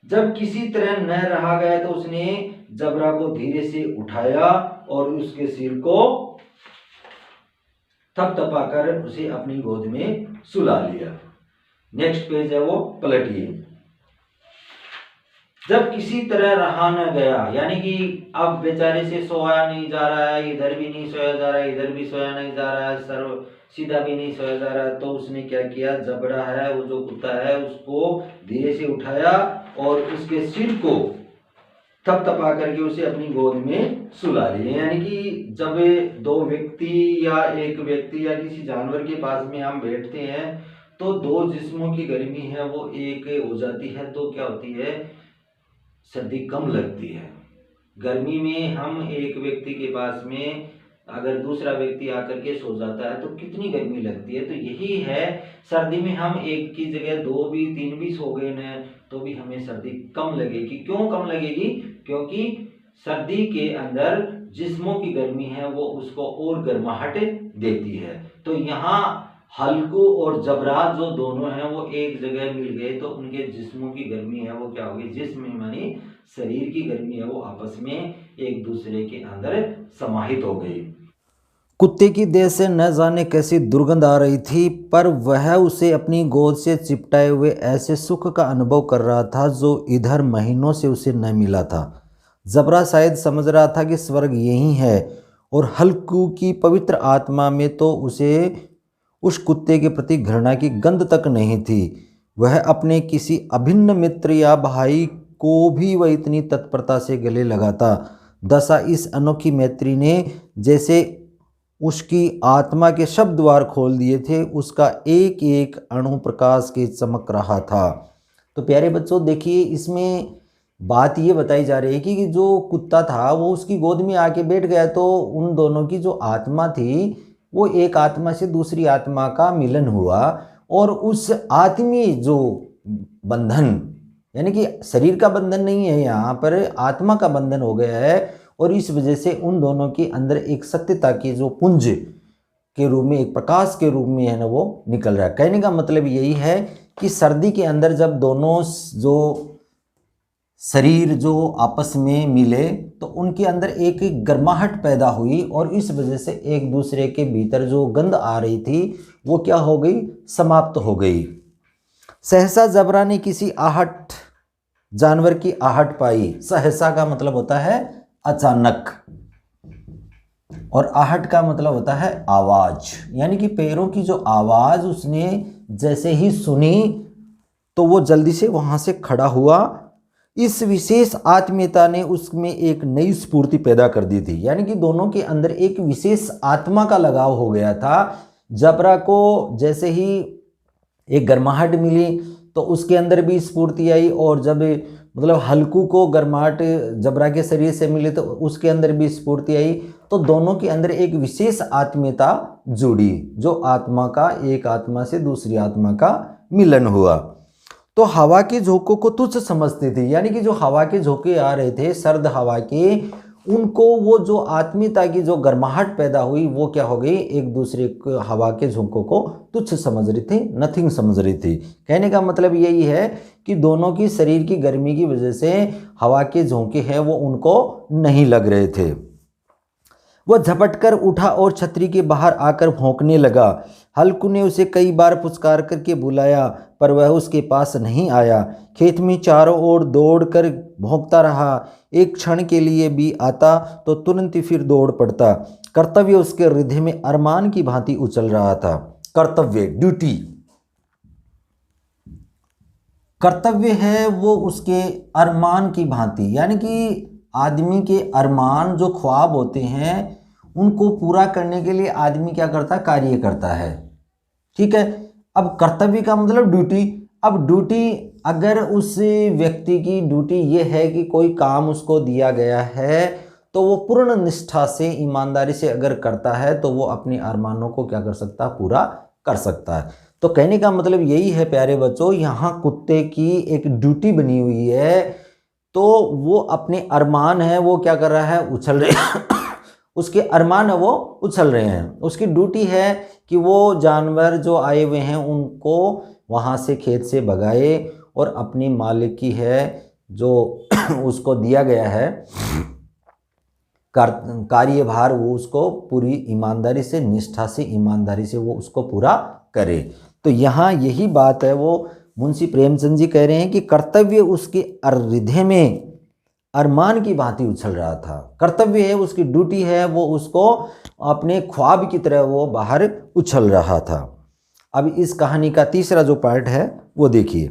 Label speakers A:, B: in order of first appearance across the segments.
A: जब किसी तरह न रहा गया तो उसने जबरा को धीरे से उठाया और उसके सिर को थपथपाकर उसे अपनी गोद में सुला लिया। नेक्स्ट पेज है वो पलटिए। जब किसी तरह रहा न गया, यानी कि अब बेचारे से सोया नहीं जा रहा है, इधर भी नहीं सोया जा रहा है, इधर भी सोया नहीं जा रहा है, सर्व सीधा भी नहीं सोया जा रहा है, तो उसने क्या किया, जबड़ा है वो जो कुत्ता है उसको धीरे से उठाया और उसके सिर को थपथपा करके उसे अपनी गोद में सुला लिया। यानी कि जब दो व्यक्ति या एक व्यक्ति या किसी जानवर के पास में हम बैठते हैं तो दो जिस्मों की गर्मी है वो एक हो जाती है, तो क्या होती है, सर्दी कम लगती है। गर्मी में हम एक व्यक्ति के पास में अगर दूसरा व्यक्ति आकर के सो जाता है तो कितनी गर्मी लगती है। तो यही है, सर्दी में हम एक की जगह दो भी तीन भी सो गए ना तो भी हमें सर्दी कम लगेगी। क्यों कम लगेगी? क्योंकि सर्दी के अंदर जिस्मों की गर्मी है वो उसको और गर्माहट देती है। तो यहाँ हल्कू और जबरा जो दोनों हैं वो एक जगह मिल गए तो उनके जिस्मों की गर्मी है वो क्या होगी, जिस्म मानी शरीर की गर्मी है वो आपस में एक दूसरे के अंदर समाहित हो गई।
B: कुत्ते की देह से न जाने कैसी दुर्गंध आ रही थी, पर वह उसे अपनी गोद से चिपटाए हुए ऐसे सुख का अनुभव कर रहा था जो इधर महीनों से उसे न मिला था। जबरा शायद समझ रहा था कि स्वर्ग यही है, और हल्कू की पवित्र आत्मा में तो उसे उस कुत्ते के प्रति घृणा की गंध तक नहीं थी। वह अपने किसी अभिन्न मित्र या भाई को भी वह इतनी तत्परता से गले लगाता। दशा इस अनोखी मैत्री ने जैसे उसकी आत्मा के शब्द द्वार खोल दिए थे। उसका एक एक अणु प्रकाश के चमक रहा था। तो प्यारे बच्चों देखिए, इसमें बात ये बताई जा रही है कि जो कुत्ता था वो उसकी गोद में आके बैठ गया, तो उन दोनों की जो आत्मा थी वो एक आत्मा से दूसरी आत्मा का मिलन हुआ, और उस आत्मीय जो बंधन, यानी कि शरीर का बंधन नहीं है, यहाँ पर आत्मा का बंधन हो गया है, और इस वजह से उन दोनों के अंदर एक सत्यता की जो पुंज के रूप में, एक प्रकाश के रूप में है ना वो निकल रहा है। कहने का मतलब यही है कि सर्दी के अंदर जब दोनों जो शरीर जो आपस में मिले तो उनके अंदर एक गर्माहट पैदा हुई, और इस वजह से एक दूसरे के भीतर जो गंध आ रही थी वो क्या हो गई, समाप्त हो गई। सहसा जबरा ने किसी आहट, जानवर की आहट पाई। सहसा का मतलब होता है अचानक, और आहट का मतलब होता है आवाज, यानी कि पैरों की जो आवाज उसने जैसे ही सुनी तो वो जल्दी से वहां से खड़ा हुआ। इस विशेष आत्मीयता ने उसमें एक नई स्फूर्ति पैदा कर दी थी, यानी कि दोनों के अंदर एक विशेष आत्मा का लगाव हो गया था। जबरा को जैसे ही एक गर्माहट मिली तो उसके अंदर भी स्फूर्ति आई, और जब मतलब हल्कू को गर्माहट जबरा के शरीर से मिली तो उसके अंदर भी स्फूर्ति आई। तो दोनों के अंदर एक विशेष आत्मीयता जुड़ी, जो आत्मा का एक आत्मा से दूसरी आत्मा का मिलन हुआ। तो हवा के झोंकों को तुच्छ समझती थी, यानी कि जो हवा के झोंके आ रहे थे, सर्द हवा के, उनको वो जो आत्मीयता की जो गर्माहट पैदा हुई वो क्या हो गई, एक दूसरे को हवा के झोंकों को तुच्छ समझ रही थी, नथिंग समझ रही थी। कहने का मतलब यही है कि दोनों की शरीर की गर्मी की वजह से हवा के झोंके हैं वो उनको नहीं लग रहे थे। वह झपट कर उठा और छतरी के बाहर आकर भौंकने लगा। हल्कू ने उसे कई बार पुचकार करके बुलाया पर वह उसके पास नहीं आया। खेत में चारों ओर दौड़ कर भौंकता रहा। एक क्षण के लिए भी आता तो तुरंत ही फिर दौड़ पड़ता। कर्तव्य उसके हृदय में अरमान की भांति उछल रहा था। कर्तव्य, ड्यूटी, कर्तव्य है वो उसके अरमान की भांति, यानी कि आदमी के अरमान जो ख्वाब होते हैं उनको पूरा करने के लिए आदमी क्या करता है, कार्य करता है। ठीक है, अब कर्तव्य का मतलब ड्यूटी। अब ड्यूटी, अगर उस व्यक्ति की ड्यूटी ये है कि कोई काम उसको दिया गया है तो वो पूर्ण निष्ठा से, ईमानदारी से अगर करता है तो वो अपने अरमानों को क्या कर सकता है, पूरा कर सकता है। तो कहने का मतलब यही है प्यारे बच्चों, यहाँ कुत्ते की एक ड्यूटी बनी हुई है, तो वो अपने अरमान है वो क्या कर रहा है, उछल रहे हैं उसके अरमान है वो उछल रहे हैं। उसकी ड्यूटी है कि वो जानवर जो आए हुए हैं उनको वहाँ से, खेत से भगाए और अपनी मालिक की है जो उसको दिया गया है कार्यभार, वो उसको पूरी ईमानदारी से, निष्ठा से, ईमानदारी से वो उसको पूरा करे। तो यहाँ यही बात है, वो मुंशी प्रेमचंद जी कह रहे हैं कि कर्तव्य उसके हृदय में अरमान की भांति उछल रहा था। कर्तव्य है, उसकी ड्यूटी है, वो उसको अपने ख्वाब की तरह वो बाहर उछल रहा था। अब इस कहानी का तीसरा जो पार्ट है वो देखिए।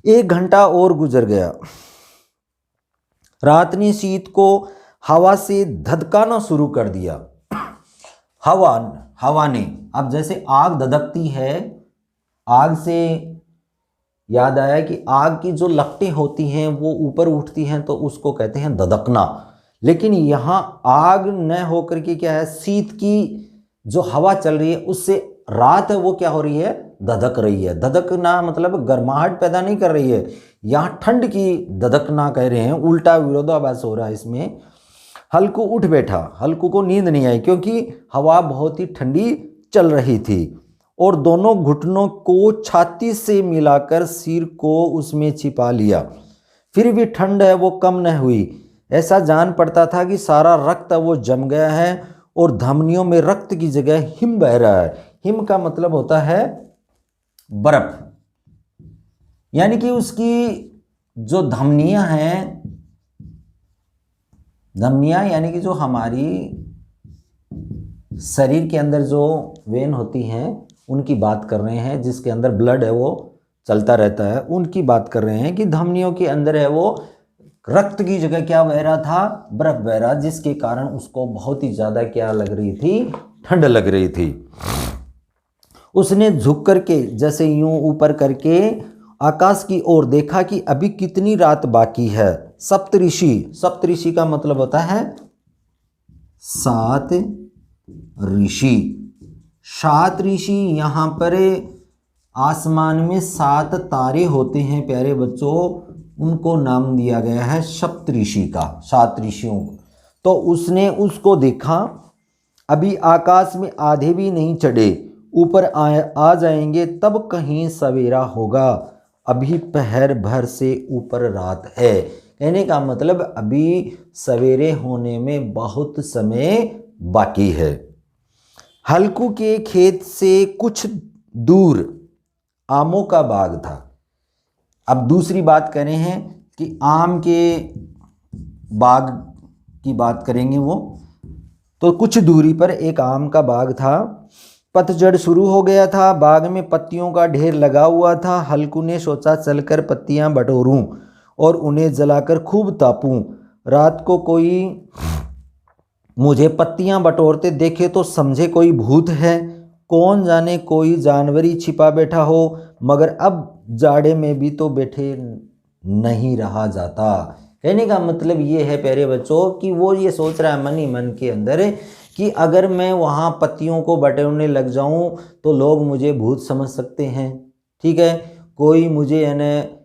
B: 1 घंटा और गुजर गया। रात ने शीत को हवा से धधकाना शुरू कर दिया। हवा ने, अब जैसे आग धधकती है, आग से याद आया कि आग की जो लपटें होती हैं वो ऊपर उठती हैं तो उसको कहते हैं धधकना। लेकिन यहाँ आग न होकर के क्या है, शीत की जो हवा चल रही है उससे रात है वो क्या हो रही है, धधक रही है। धधकना मतलब गर्माहट पैदा नहीं कर रही है, यहाँ ठंड की धधकना कह रहे हैं, उल्टा विरोधाभास हो रहा है इसमें। हल्कू उठ बैठा। हल्कू को नींद नहीं आई क्योंकि हवा बहुत ही ठंडी चल रही थी और दोनों घुटनों को छाती से मिलाकर सिर को उसमें छिपा लिया। फिर भी ठंड है वो कम न हुई। ऐसा जान पड़ता था कि सारा रक्त वो जम गया है और धमनियों में रक्त की जगह हिम बह रहा है। हिम का मतलब होता है बर्फ, यानी कि उसकी जो धमनियां हैं, धमनियां यानी कि जो हमारी शरीर के अंदर जो वेन होती हैं उनकी बात कर रहे हैं, जिसके अंदर ब्लड है वो चलता रहता है, उनकी बात कर रहे हैं कि धमनियों के अंदर है वो रक्त की जगह क्या बह रहा था, बर्फ बह रहा, जिसके कारण उसको बहुत ही ज़्यादा क्या लग रही थी, ठंड लग रही थी। उसने झुक करके जैसे यूं ऊपर करके आकाश की ओर देखा कि अभी कितनी रात बाकी है। सप्तऋषि, सप्तऋषि का मतलब होता है 7 ऋषि। 7 ऋषि, यहाँ पर आसमान में 7 तारे होते हैं प्यारे बच्चों, उनको नाम दिया गया है सप्तऋषि का, 7 ऋषियों। तो उसने उसको देखा, अभी आकाश में आधे भी नहीं चढ़े, ऊपर आ जाएंगे तब कहीं सवेरा होगा, अभी पहर भर से ऊपर रात है। कहने का मतलब अभी सवेरे होने में बहुत समय बाकी है। हल्कू के खेत से कुछ दूर आमों का बाग था। अब दूसरी बात करें हैं कि आम के बाग की बात करेंगे वो, तो कुछ दूरी पर एक आम का बाग था। पतझड़ शुरू हो गया था, बाग में पत्तियों का ढेर लगा हुआ था। हल्कू ने सोचा चलकर पत्तियां बटोरूं और उन्हें जलाकर खूब तापूं। रात को कोई मुझे पत्तियां बटोरते देखे तो समझे कोई भूत है, कौन जाने कोई जानवर ही छिपा बैठा हो, मगर अब जाड़े में भी तो बैठे नहीं रहा जाता। कहने का मतलब ये है प्यारे बच्चों कि वो ये सोच रहा है मन ही मन के अंदर कि अगर मैं वहाँ पत्तियों को बटोरने लग जाऊँ तो लोग मुझे भूत समझ सकते हैं, ठीक है, कोई मुझे यानी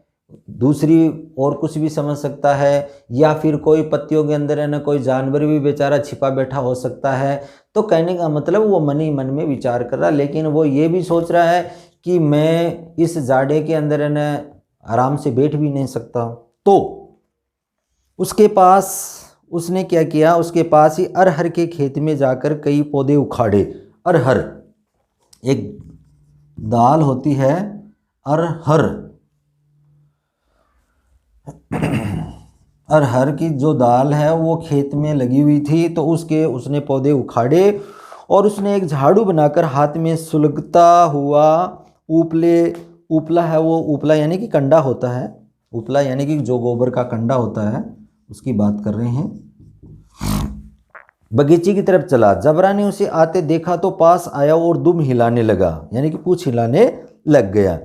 B: दूसरी और कुछ भी समझ सकता है, या फिर कोई पत्तियों के अंदर है ना कोई जानवर भी बेचारा छिपा बैठा हो सकता है। तो कहने का मतलब वो मन ही मन में विचार कर रहा, लेकिन वो ये भी सोच रहा है कि मैं इस जाड़े के अंदर है ना आराम से बैठ भी नहीं सकता। तो उसके पास उसने क्या किया, उसके पास ही अरहर के खेत में जाकर कई पौधे उखाड़े। अरहर एक दाल होती है, अरहर, अरहर की जो दाल है वो खेत में लगी हुई थी, तो उसने पौधे उखाड़े और उसने एक झाड़ू बनाकर हाथ में सुलगता हुआ उपला है वो, उपला यानी कि कंडा होता है, उपला यानी कि जो गोबर का कंडा होता है उसकी बात कर रहे हैं, बगीचे की तरफ चला। जबरा ने उसे आते देखा तो पास आया और दुम हिलाने लगा, यानी कि पूंछ हिलाने लग गया।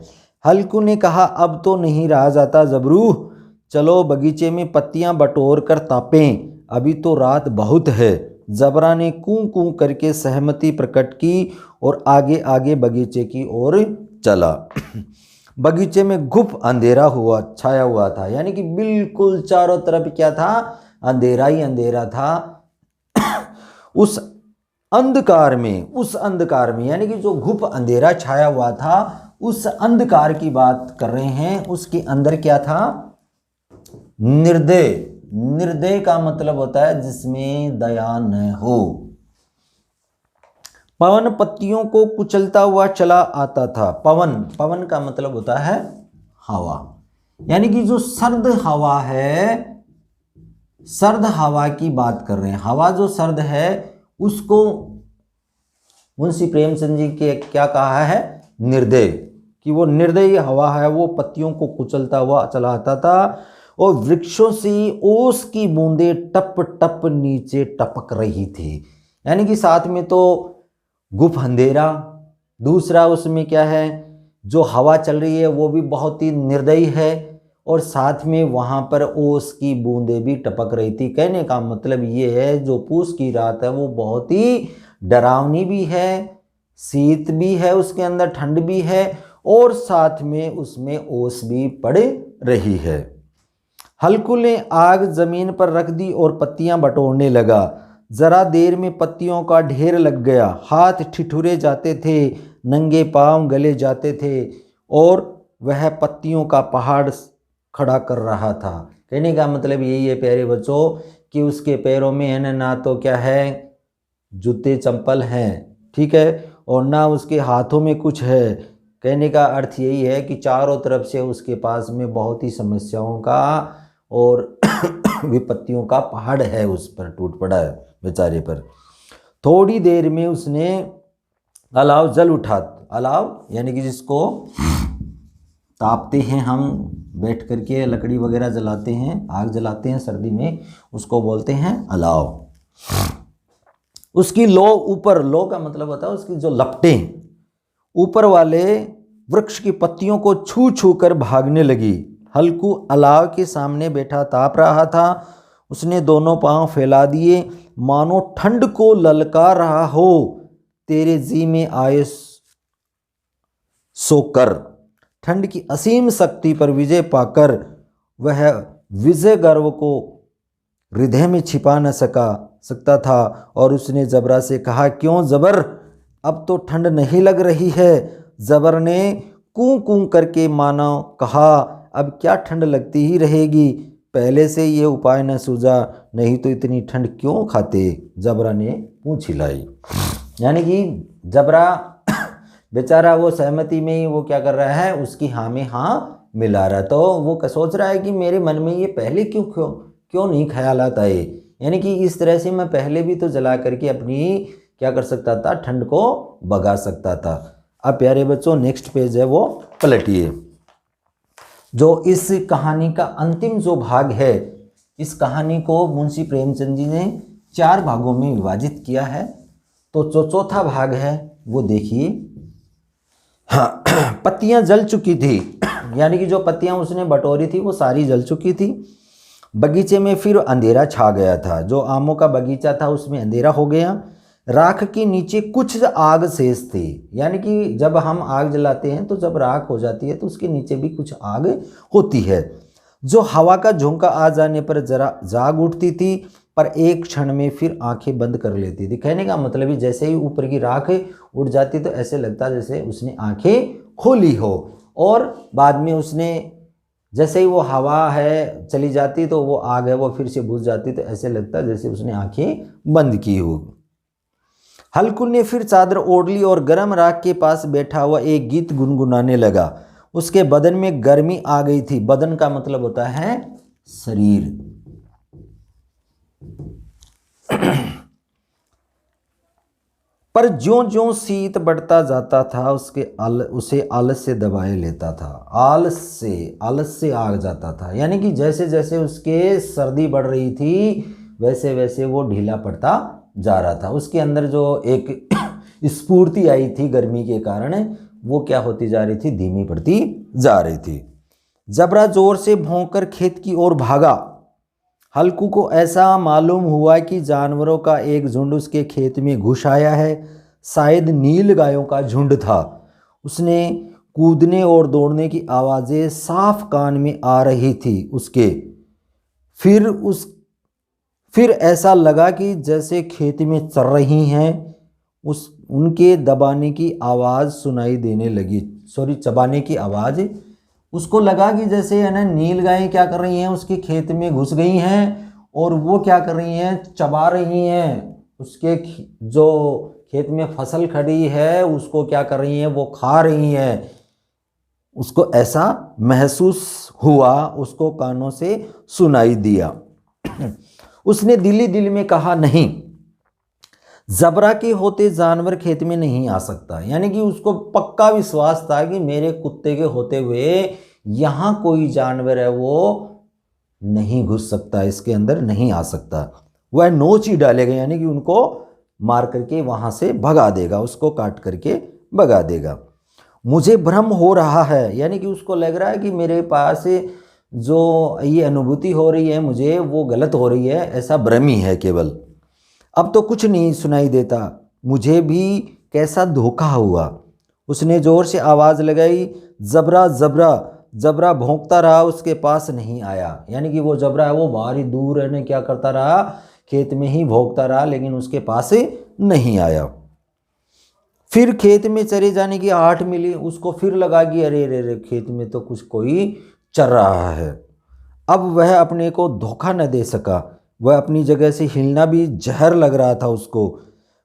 B: हल्कू ने कहा अब तो नहीं रहा जाता जबरू, चलो बगीचे में पत्तियां बटोर कर तापें, अभी तो रात बहुत है। जबरा ने कूं कूं करके सहमति प्रकट की और आगे आगे बगीचे की ओर चला। बगीचे में गुप अंधेरा हुआ छाया हुआ था, यानी कि बिल्कुल चारों तरफ क्या था, अंधेरा ही अंधेरा था। उस अंधकार में यानी कि जो गुप अंधेरा छाया हुआ था, उस अंधकार की बात कर रहे हैं। उसके अंदर क्या था, निर्दय, निर्दय का मतलब होता है जिसमें दया न हो। पवन पत्तियों को कुचलता हुआ चला आता था। पवन, पवन का मतलब होता है हवा, यानी कि जो सर्द हवा है, सर्द हवा की बात कर रहे हैं। हवा जो सर्द है उसको मुंशी प्रेमचंद जी के क्या कहा है, निर्दय, कि वो निर्दयी हवा है, वो पत्तियों को कुचलता हुआ चला आता था और वृक्षों से ओस की बूंदें टप टप नीचे टपक रही थी। यानी कि साथ में तो गुफ अंधेरा, दूसरा उसमें क्या है, जो हवा चल रही है वो भी बहुत ही निर्दयी है, और साथ में वहाँ पर ओस की बूंदें भी टपक रही थी। कहने का मतलब ये है जो पूस की रात है वो बहुत ही डरावनी भी है, शीत भी है, उसके अंदर ठंड भी है, और साथ में उसमें ओस भी पड़ रही है। हल्कू ने आग जमीन पर रख दी और पत्तियां बटोरने लगा। जरा देर में पत्तियों का ढेर लग गया, हाथ ठिठुरे जाते थे, नंगे पांव गले जाते थे, और वह पत्तियों का पहाड़ खड़ा कर रहा था। कहने का मतलब यही है प्यारे बच्चों कि उसके पैरों में है ना तो क्या है, जूते चंपल हैं, ठीक है, और ना उसके हाथों में कुछ है। कहने का अर्थ यही है कि चारों तरफ से उसके पास में बहुत ही समस्याओं का और विपत्तियों का पहाड़ है, उस पर टूट पड़ा है बेचारे पर। थोड़ी देर में उसने अलाव जल उठा। अलाव यानी कि जिसको तापते हैं हम, बैठ करके लकड़ी वगैरह जलाते हैं, आग जलाते हैं सर्दी में, उसको बोलते हैं अलाव। उसकी लो ऊपर, लो का मतलब होता है उसकी जो लपटें ऊपर वाले वृक्ष की पत्तियों को छू छू कर भागने लगी। हल्कू अलाव के सामने बैठा ताप रहा था। उसने दोनों पांव फैला दिए, मानो ठंड को ललकार रहा हो। तेरे जी में आए सोकर, ठंड की असीम शक्ति पर विजय पाकर वह विजय गर्व को हृदय में छिपा न सकता था, और उसने जबरा से कहा, क्यों जबर, अब तो ठंड नहीं लग रही है। जबर ने कूं कूं करके मानो कहा, अब क्या ठंड लगती ही रहेगी, पहले से ये उपाय न सूझा, नहीं तो इतनी ठंड क्यों खाते। जबरा ने पूंछ हिलाई। यानी कि जबरा बेचारा वो सहमति में ही वो क्या कर रहा है, उसकी हाँ में हाँ मिला रहा, तो वो सोच रहा है कि मेरे मन में ये पहले क्यों नहीं ख्यालात आए। यानी कि इस तरह से मैं पहले भी तो जला करके अपनी क्या कर सकता था, ठंड को भगा सकता था। अब प्यारे बच्चों नेक्स्ट पेज है वो पलटिए। जो इस कहानी का अंतिम जो भाग है, इस कहानी को मुंशी प्रेमचंद जी ने 4 भागों में विभाजित किया है। तो जो चौथा भाग है वो देखिए। हाँ, पत्तियां जल चुकी थी, यानी कि जो पत्तियां उसने बटोरी थी वो सारी जल चुकी थी। बगीचे में फिर अंधेरा छा गया था। जो आमों का बगीचा था उसमें अंधेरा हो गया। राख के नीचे कुछ आग शेष थी, यानी कि जब हम आग जलाते हैं तो जब राख हो जाती है तो उसके नीचे भी कुछ आग होती है, जो हवा का झोंका आ जाने पर जरा जाग उठती थी, पर एक क्षण में फिर आंखें बंद कर लेती थी। कहने का मतलब ही जैसे ही ऊपर की राख उड़ जाती तो ऐसे लगता जैसे उसने आंखें खोली हो, और बाद में उसने जैसे ही वो हवा है चली जाती तो वो आग है वो फिर से बुझ जाती, तो ऐसे लगता जैसे उसने आंखें बंद की हो। हल्कू ने फिर चादर ओढ़ ली और गर्म राख के पास बैठा हुआ एक गीत गुनगुनाने लगा। उसके बदन में गर्मी आ गई थी। बदन का मतलब होता है शरीर। पर ज्यों-ज्यों शीत बढ़ता जाता था उसे आलस से दबाए लेता था। आलस से आग जाता था, यानी कि जैसे जैसे उसके सर्दी बढ़ रही थी वैसे वैसे वो ढीला पड़ता जा रहा था। उसके अंदर जो एक स्फूर्ति आई थी गर्मी के कारण, वो क्या होती जा रही थी, धीमी पड़ती जा रही थी। जबरा जोर से भौंककर खेत की ओर भागा। हल्कू को ऐसा मालूम हुआ कि जानवरों का एक झुंड उसके खेत में घुस आया है। शायद नील गायों का झुंड था। उसने कूदने और दौड़ने की आवाज़ें साफ कान में आ रही थी उसके। फिर ऐसा लगा कि जैसे खेत में चर रही हैं। उनके दबाने की आवाज़ सुनाई देने लगी, चबाने की आवाज़ उसको लगा कि जैसे है ना नील गायें क्या कर रही हैं, उसके खेत में घुस गई हैं और वो क्या कर रही हैं, चबा रही हैं। उसके जो खेत में फसल खड़ी है उसको क्या कर रही हैं, वो खा रही हैं। उसको ऐसा महसूस हुआ, उसको कानों से सुनाई दिया। उसने दिल ही दिल में कहा, नहीं, जबरा के होते जानवर खेत में नहीं आ सकता। यानी कि उसको पक्का विश्वास था कि मेरे कुत्ते के होते हुए यहाँ कोई जानवर है वो नहीं घुस सकता, इसके अंदर नहीं आ सकता। वह नोच ही डालेगा, यानी कि उनको मार करके वहाँ से भगा देगा, उसको काट करके भगा देगा। मुझे भ्रम हो रहा है, यानी कि उसको लग रहा है कि मेरे पास जो ये अनुभूति हो रही है मुझे वो गलत हो रही है, ऐसा भ्रम ही है केवल। अब तो कुछ नहीं सुनाई देता, मुझे भी कैसा धोखा हुआ। उसने जोर से आवाज़ लगाई, जबरा जबरा। जबरा भौंकता रहा, उसके पास नहीं आया। यानी कि वो जबरा है वो बाहर ही दूर रहने क्या करता रहा, खेत में ही भौंकता रहा, लेकिन उसके पास नहीं आया। फिर खेत में चरे जाने की आहट मिली, उसको फिर लगा कि अरे रे रे, खेत में तो कुछ कोई चर रहा है। अब वह अपने को धोखा न दे सका, वह अपनी जगह से हिलना भी जहर लग रहा था उसको।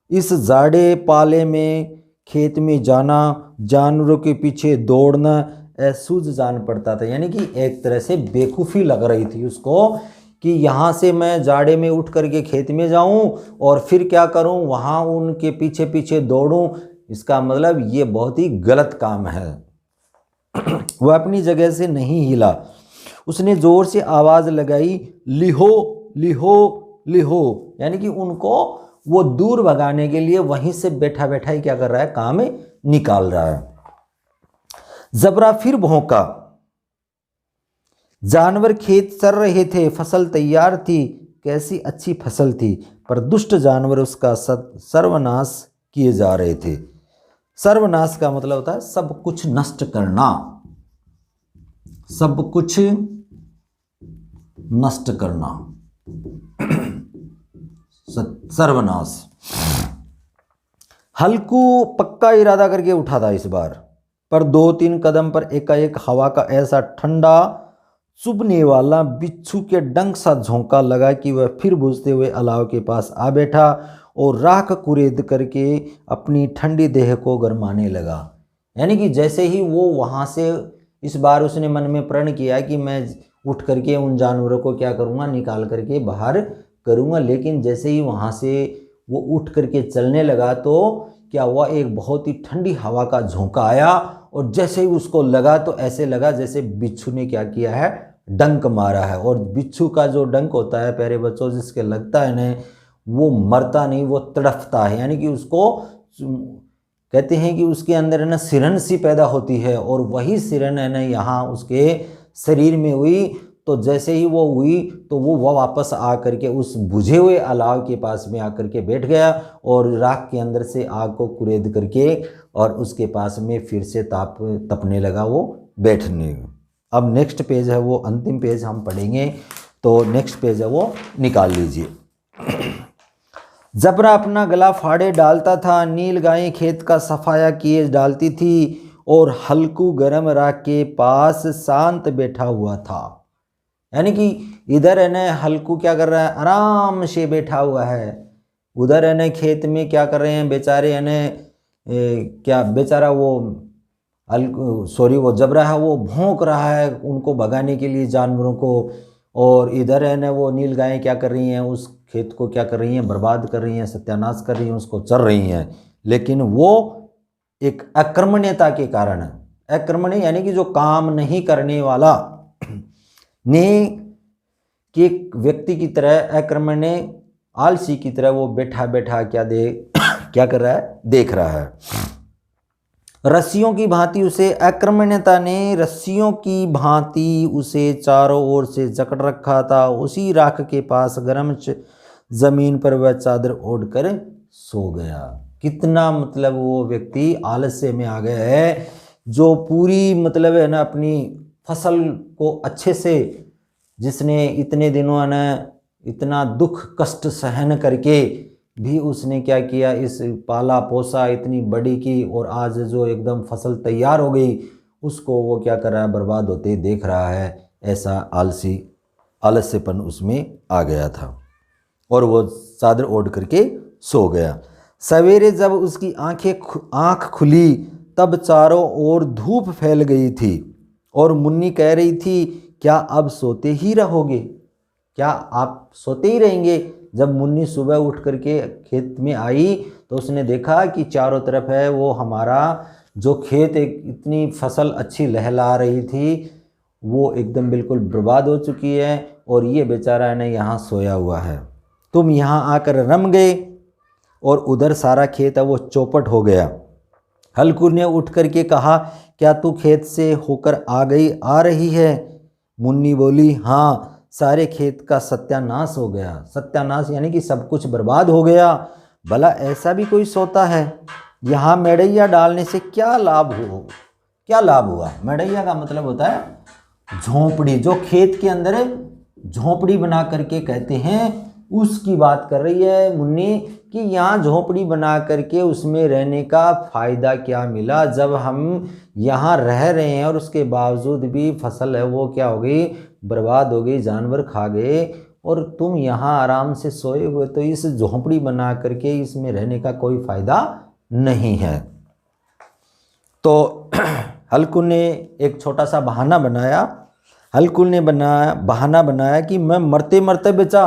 B: इस जाड़े पाले में खेत में जाना, जानवरों के पीछे दौड़ना असूझ जान पड़ता था। यानी कि एक तरह से बेवकूफ़ी लग रही थी उसको कि यहाँ से मैं जाड़े में उठ करके खेत में जाऊँ और फिर क्या करूँ, वहाँ उनके पीछे पीछे दौड़ूँ। इसका मतलब ये बहुत ही गलत काम है। वह अपनी जगह से नहीं हिला। उसने ज़ोर से आवाज़ लगाई, लिहो लिहो लिहो। यानी कि उनको वो दूर भगाने के लिए वहीं से बैठा बैठा ही क्या कर रहा है, काम निकाल रहा है। जबरा फिर भौंका। जानवर खेत चर रहे थे, फसल तैयार थी, कैसी अच्छी फसल थी, पर दुष्ट जानवर उसका सर्वनाश किए जा रहे थे। सर्वनाश का मतलब होता है सब कुछ नष्ट करना, सब कुछ नष्ट करना, सर्वनाश। हल्कू पक्का इरादा करके उठा था इस बार, पर 2-3 कदम पर एकाएक हवा का ऐसा ठंडा चुभने वाला बिच्छू के डंक सा झोंका लगा कि वह फिर बुझते हुए अलाव के पास आ बैठा और राख कुरेद करके अपनी ठंडी देह को गरमाने लगा। यानी कि जैसे ही वो वहाँ से, इस बार उसने मन में प्रण किया कि मैं उठ करके उन जानवरों को क्या करूँगा, निकाल करके बाहर करूँगा। लेकिन जैसे ही वहाँ से वो उठ करके चलने लगा तो क्या हुआ, एक बहुत ही ठंडी हवा का झोंका आया और जैसे ही उसको लगा तो ऐसे लगा जैसे बिच्छू ने क्या किया है, डंक मारा है। और बिच्छू का जो डंक होता है प्यारे बच्चों, जिसके लगता है ना, वो मरता नहीं, वो तड़फता है। यानी कि उसको कहते हैं कि उसके अंदर है ना सिरन सी पैदा होती है, और वही सिरन है ना यहाँ उसके शरीर में हुई। तो जैसे ही वो हुई तो वो वापस आ करके उस बुझे हुए अलाव के पास में आकर के बैठ गया और राख के अंदर से आग को कुरेद करके और उसके पास में फिर से तपने लगा वो बैठने। अब नेक्स्ट पेज है वो अंतिम पेज हम पढ़ेंगे, तो नेक्स्ट पेज है वो निकाल लीजिए। जबरा अपना गला फाड़े डालता था, नील गायें खेत का सफाया किए डालती थी और हल्कू गरम राख के पास शांत बैठा हुआ था। यानी कि इधर है ना हल्कू क्या कर रहा है, आराम से बैठा हुआ है। उधर है ना खेत में क्या कर रहे हैं बेचारे, है ना क्या बेचारा वो वो जबरा है वो भौंक रहा है उनको भगाने के लिए जानवरों को। और इधर है ना वो नील गायें क्या कर रही हैं, उस खेत को क्या कर रही हैं, बर्बाद कर रही हैं, सत्यानाश कर रही हैं, उसको चर रही हैं। लेकिन वो एक अकर्मण्यता के कारण है। अकर्मण्य यानी कि जो काम नहीं करने वाला ने कि एक व्यक्ति की तरह, अकर्मण्य आलसी की तरह वो बैठा बैठा क्या कर रहा है, देख रहा है। रस्सियों की भांति उसे अकर्मण्यता ने रस्सियों की भांति उसे चारों ओर से जकड़ रखा था। उसी राख के पास गर्म जमीन पर वह चादर ओढ़कर सो गया। कितना मतलब वो व्यक्ति आलस्य में आ गया है, जो पूरी मतलब है ना अपनी फसल को अच्छे से, जिसने इतने दिनों है ना इतना दुख कष्ट सहन करके भी उसने क्या किया, इस पाला पोसा इतनी बड़ी की, और आज जो एकदम फसल तैयार हो गई उसको वो क्या कर रहा है, बर्बाद होते देख रहा है। ऐसा आलस्यपन उसमें आ गया था और वो चादर ओढ़ करके सो गया। सवेरे जब उसकी आँख खुली तब चारों ओर धूप फैल गई थी और मुन्नी कह रही थी, क्या अब सोते ही रहोगे? क्या आप सोते ही रहेंगे? जब मुन्नी सुबह उठ करके खेत में आई तो उसने देखा कि चारों तरफ है वो हमारा जो खेत, एक इतनी फसल अच्छी लहला रही थी वो एकदम बिल्कुल बर्बाद हो चुकी है और ये बेचारा ने यहाँ सोया हुआ है। तुम यहाँ आकर रम गए और उधर सारा खेत है वो चौपट हो गया। हल्कू ने उठ करके कहा, क्या तू खेत से होकर आ रही है? मुन्नी बोली, हाँ, सारे खेत का सत्यानाश हो गया। सत्यानाश यानी कि सब कुछ बर्बाद हो गया। भला ऐसा भी कोई सोता है? यहाँ मेड़ैया डालने से क्या लाभ हुआ? मेड़ैया का मतलब होता है झोंपड़ी, जो खेत के अंदर झोंपड़ी बना करके कहते हैं, उसकी बात कर रही है मुन्नी कि यहाँ झोंपड़ी बना करके उसमें रहने का फ़ायदा क्या मिला, जब हम यहाँ रह रहे हैं और उसके बावजूद भी फसल है वो क्या हो गई, बर्बाद हो गई, जानवर खा गए और तुम यहाँ आराम से सोए हुए। तो इस झोंपड़ी बना करके इसमें रहने का कोई फ़ायदा नहीं है। तो हल्कू ने एक छोटा सा बहाना बनाया। बहाना बनाया कि मैं मरते मरते बचा।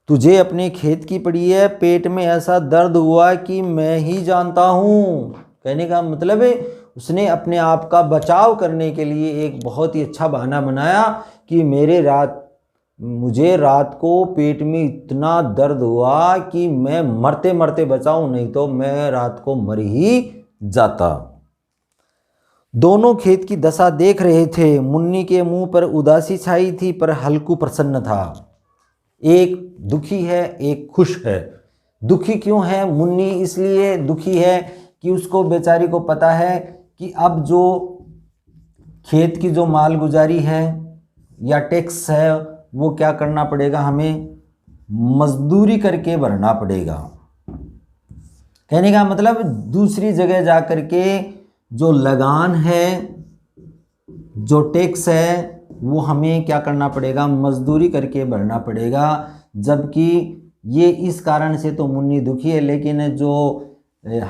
B: तुझे अपने खेत की पड़ी है, पेट में ऐसा दर्द हुआ कि मैं ही जानता हूँ। कहने का मतलब है उसने अपने आप का बचाव करने के लिए एक बहुत ही अच्छा बहाना बनाया कि मुझे रात को पेट में इतना दर्द हुआ कि मैं मरते मरते बचाऊं, नहीं तो मैं रात को मर ही जाता। दोनों खेत की दशा देख रहे थे। मुन्नी के मुंह पर उदासी छाई थी पर हल्कू प्रसन्न था। एक दुखी है, एक खुश है। दुखी क्यों है मुन्नी? इसलिए दुखी है कि उसको बेचारी को पता है कि अब जो खेत की जो मालगुजारी है या टैक्स है वो क्या करना पड़ेगा, हमें मजदूरी करके भरना पड़ेगा। कहने का मतलब दूसरी जगह जा कर के जो लगान है, जो टैक्स है, वो हमें क्या करना पड़ेगा, मजदूरी करके भरना पड़ेगा। जबकि ये इस कारण से तो मुन्नी दुखी है, लेकिन जो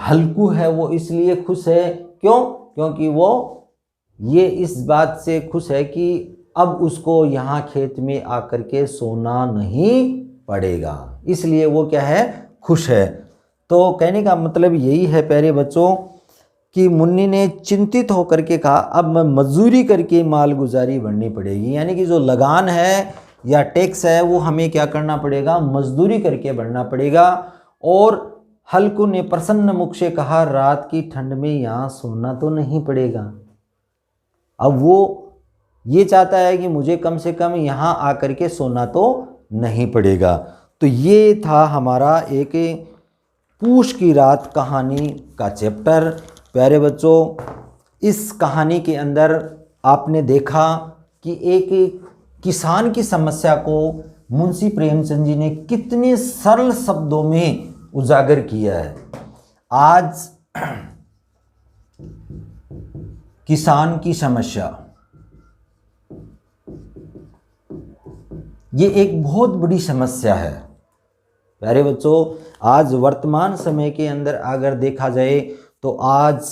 B: हल्कू है वो इसलिए खुश है। क्यों? क्योंकि वो ये इस बात से खुश है कि अब उसको यहाँ खेत में आकर के सोना नहीं पड़ेगा, इसलिए वो क्या है, खुश है। तो कहने का मतलब यही है प्यारे बच्चों कि मुन्नी ने चिंतित होकर के कहा, अब मैं मजदूरी करके मालगुजारी भरनी पड़ेगी, यानी कि जो लगान है या टैक्स है वो हमें क्या करना पड़ेगा, मजदूरी करके भरना पड़ेगा। और हल्कू ने प्रसन्न मुख से कहा, रात की ठंड में यहाँ सोना तो नहीं पड़ेगा। अब वो ये चाहता है कि मुझे कम से कम यहाँ आकर के सोना तो नहीं पड़ेगा। तो ये था हमारा एक पूष की रात कहानी का चैप्टर। प्यारे बच्चों, इस कहानी के अंदर आपने देखा कि एक किसान की समस्या को मुंशी प्रेमचंद जी ने कितने सरल शब्दों में उजागर किया है। आज किसान की समस्या ये एक बहुत बड़ी समस्या है। प्यारे बच्चों, आज वर्तमान समय के अंदर अगर देखा जाए तो आज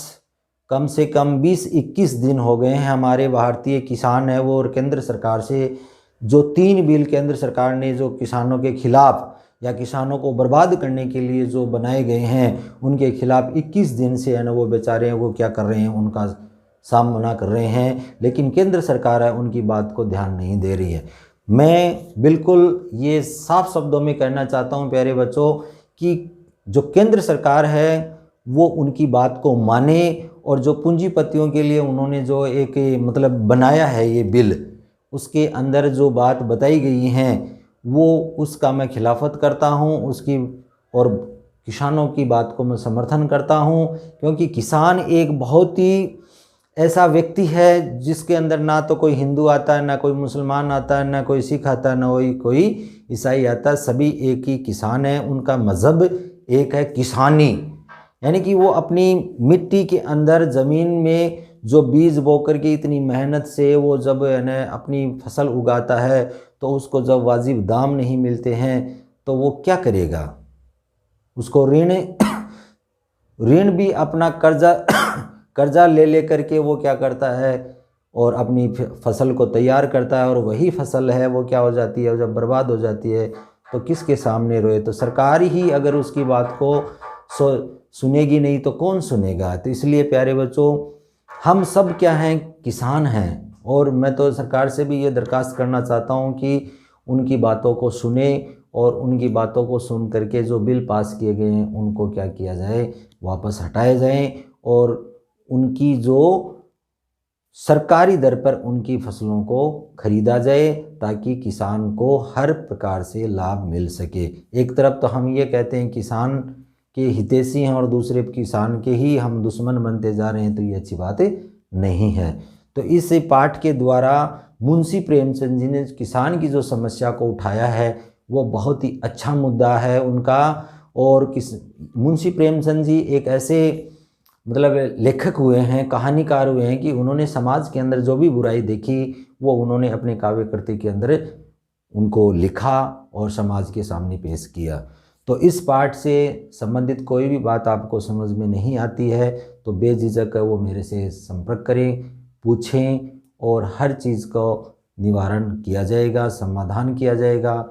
B: कम से कम 20-21 दिन हो गए हैं हमारे भारतीय किसान है वो और केंद्र सरकार से जो 3 बिल केंद्र सरकार ने जो किसानों के खिलाफ या किसानों को बर्बाद करने के लिए जो बनाए गए हैं, उनके खिलाफ 21 दिन से है ना वो बेचारे हैं वो क्या कर रहे हैं, उनका सामना कर रहे हैं। लेकिन केंद्र सरकार है उनकी बात को ध्यान नहीं दे रही है। मैं बिल्कुल ये साफ शब्दों में कहना चाहता हूँ प्यारे बच्चों कि जो केंद्र सरकार है वो उनकी बात को माने और जो पूंजीपतियों के लिए उन्होंने जो एक मतलब बनाया है ये बिल, उसके अंदर जो बात बताई गई हैं वो उसका मैं खिलाफत करता हूँ उसकी, और किसानों की बात को मैं समर्थन करता हूँ। क्योंकि किसान एक बहुत ही ऐसा व्यक्ति है जिसके अंदर ना तो कोई हिंदू आता है, ना कोई मुसलमान आता है, ना कोई सिख आता है, ना कोई ईसाई आता है, सभी एक ही किसान है। उनका मज़हब एक है किसानी, यानी कि वो अपनी मिट्टी के अंदर ज़मीन में जो बीज बो करके इतनी मेहनत से वो जब है ना अपनी फसल उगाता है तो उसको जब वाजिब दाम नहीं मिलते हैं तो वो क्या करेगा। उसको ऋण भी अपना कर्जा ले करके वो क्या करता है और अपनी फसल को तैयार करता है, और वही फसल है वो क्या हो जाती है, जब बर्बाद हो जाती है तो किसके सामने रोए। तो सरकार ही अगर उसकी बात को सुनेगी नहीं तो कौन सुनेगा। तो इसलिए प्यारे बच्चों, हम सब क्या हैं, किसान हैं, और मैं तो सरकार से भी ये दरख्वास्त करना चाहता हूँ कि उनकी बातों को सुने और उनकी बातों को सुन करके जो बिल पास किए गए हैं उनको क्या किया जाए, वापस हटाए जाएं, और उनकी जो सरकारी दर पर उनकी फसलों को खरीदा जाए ताकि किसान को हर प्रकार से लाभ मिल सके। एक तरफ तो हम ये कहते हैं किसान के हितैषी हैं और दूसरे किसान के ही हम दुश्मन बनते जा रहे हैं, तो ये अच्छी बात नहीं है। तो इस पाठ के द्वारा मुंशी प्रेमचंद जी ने किसान की जो समस्या को उठाया है वो बहुत ही अच्छा मुद्दा है उनका। और मुंशी प्रेमचंद जी एक ऐसे लेखक हुए हैं, कहानीकार हुए हैं कि उन्होंने समाज के अंदर जो भी बुराई देखी वो उन्होंने अपने काव्य कृति के अंदर उनको लिखा और समाज के सामने पेश किया। तो इस पाठ से संबंधित कोई भी बात आपको समझ में नहीं आती है तो बेझिझक वो मेरे से संपर्क करें, पूछें, और हर चीज़ को निवारण किया जाएगा, समाधान किया जाएगा।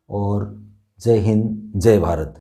B: और जय हिंद, जय भारत।